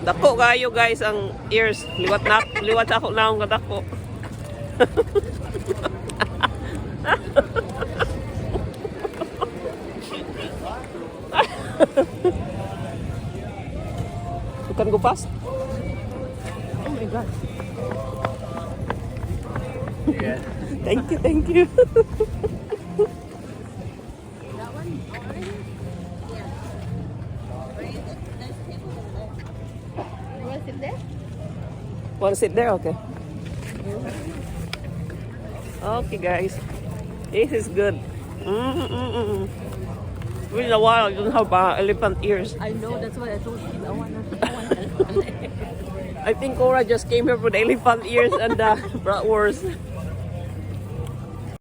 Dako kayo guys ang ears. Liwat ako na akong kadako. You can go fast. Oh my god. Yeah. Thank you, thank you. That one? Already? Yeah. Where is it? There's table over there. You want to sit there? Want to sit there? Okay. Okay, guys. This is good. It's been a while. I don't have elephant ears. I know, that's why I told you I want to. I think Cora just came here for the elephant ears and the bratwurst.